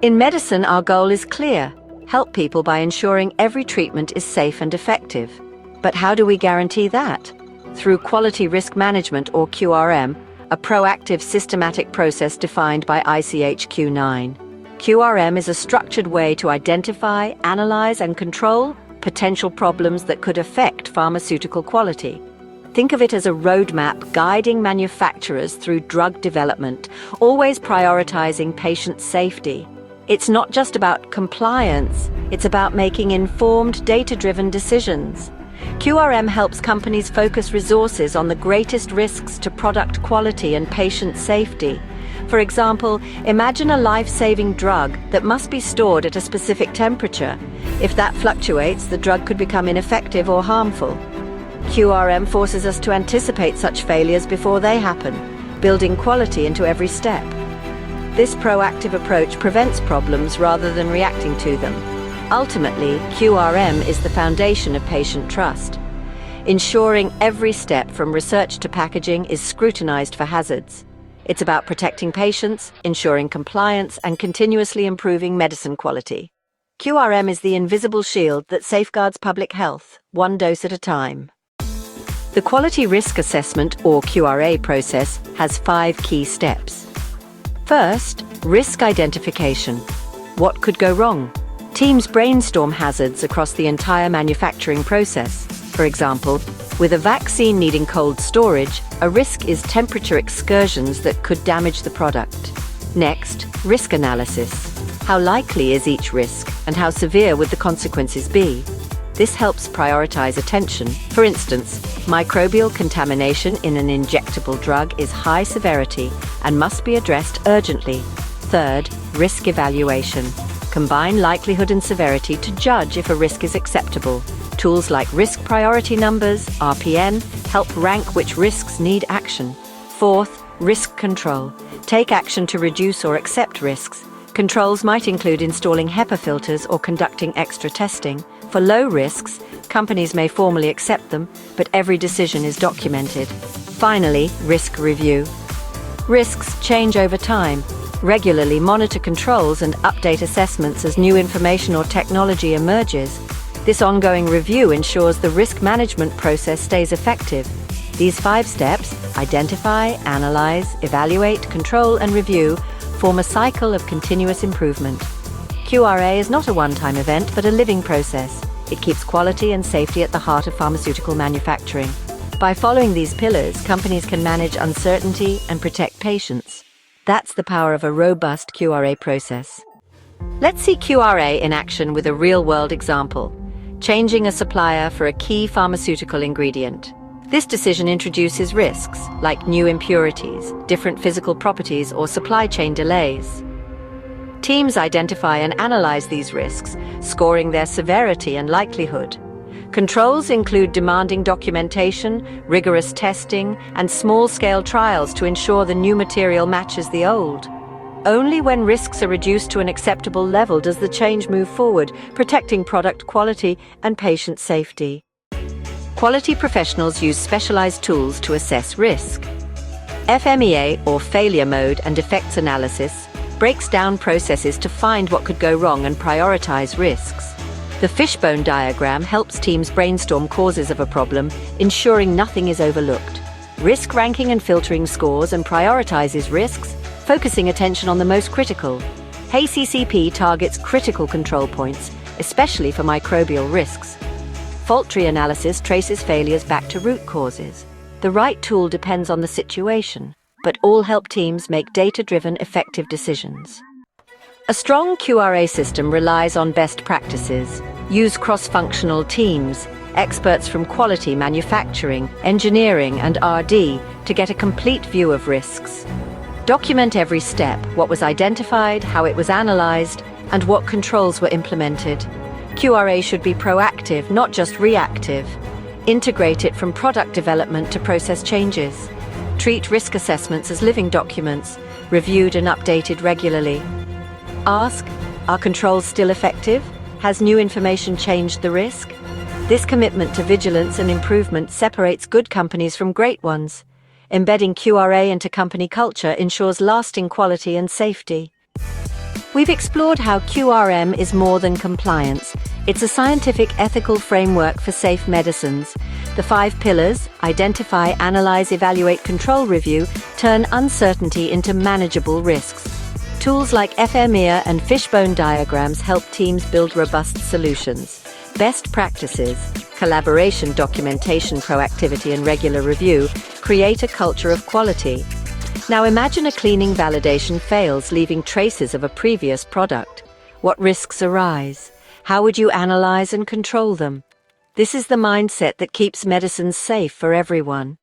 In medicine, our goal is clear: help people by ensuring every treatment is safe and effective. But how do we guarantee that? Through quality risk management, or QRM, a proactive systematic process defined by ICH Q9. QRM is a structured way to identify, analyze, and control potential problems that could affect pharmaceutical quality. Think of it as a roadmap guiding manufacturers through drug development, always prioritizing patient safety. It's not just about compliance, it's about making informed, data-driven decisions. QRM helps companies focus resources on the greatest risks to product quality and patient safety. For example, imagine a life-saving drug that must be stored at a specific temperature. If that fluctuates, the drug could become ineffective or harmful. QRM forces us to anticipate such failures before they happen, building quality into every step. This proactive approach prevents problems rather than reacting to them. Ultimately, QRM is the foundation of patient trust, ensuring every step from research to packaging is scrutinized for hazards. It's about protecting patients, ensuring compliance, and continuously improving medicine quality. QRM is the invisible shield that safeguards public health, one dose at a time. The Quality Risk Assessment, or QRA process, has 5 key steps. First, risk identification. What could go wrong? Teams brainstorm hazards across the entire manufacturing process. For example, with a vaccine needing cold storage, a risk is temperature excursions that could damage the product. Next, risk analysis. How likely is each risk, and how severe would the consequences be? This helps prioritize attention. For instance, microbial contamination in an injectable drug is high severity and must be addressed urgently. Third, risk evaluation. Combine likelihood and severity to judge if a risk is acceptable. Tools like risk priority numbers, RPN, help rank which risks need action. Fourth, risk control. Take action to reduce or accept risks. Controls might include installing HEPA filters or conducting extra testing. For low risks, companies may formally accept them, but every decision is documented. Finally, risk review. Risks change over time. Regularly monitor controls and update assessments as new information or technology emerges. This ongoing review ensures the risk management process stays effective. These 5 steps, identify, analyze, evaluate, control, and review, form a cycle of continuous improvement. QRA is not a one-time event, but a living process. It keeps quality and safety at the heart of pharmaceutical manufacturing. By following these pillars, companies can manage uncertainty and protect patients. That's the power of a robust QRA process. Let's see QRA in action with a real-world example: changing a supplier for a key pharmaceutical ingredient. This decision introduces risks, like new impurities, different physical properties, or supply chain delays. Teams identify and analyze these risks, scoring their severity and likelihood. Controls include demanding documentation, rigorous testing, and small-scale trials to ensure the new material matches the old. Only when risks are reduced to an acceptable level does the change move forward, protecting product quality and patient safety. Quality professionals use specialized tools to assess risk. FMEA, or failure mode and effects analysis, breaks down processes to find what could go wrong and prioritize risks. The fishbone diagram helps teams brainstorm causes of a problem, ensuring nothing is overlooked. Risk ranking and filtering scores and prioritizes risks, focusing attention on the most critical. HACCP targets critical control points, especially for microbial risks. Fault tree analysis traces failures back to root causes. The right tool depends on the situation, but all help teams make data-driven, effective decisions. A strong QRA system relies on best practices. Use cross-functional teams, experts from quality, manufacturing, engineering, and R&D to get a complete view of risks. Document every step: what was identified, how it was analyzed, and what controls were implemented. QRA should be proactive, not just reactive. Integrate it from product development to process changes. Treat risk assessments as living documents, reviewed and updated regularly. Ask, are controls still effective? Has new information changed the risk? This commitment to vigilance and improvement separates good companies from great ones. Embedding QRA into company culture ensures lasting quality and safety. We've explored how QRM is more than compliance. It's a scientific, ethical framework for safe medicines. The 5 pillars, identify, analyze, evaluate, control, review, turn uncertainty into manageable risks. Tools like FMEA and fishbone diagrams help teams build robust solutions. Best practices, collaboration, documentation, proactivity, and regular review create a culture of quality. Now imagine a cleaning validation fails, leaving traces of a previous product. What risks arise? How would you analyze and control them? This is the mindset that keeps medicines safe for everyone.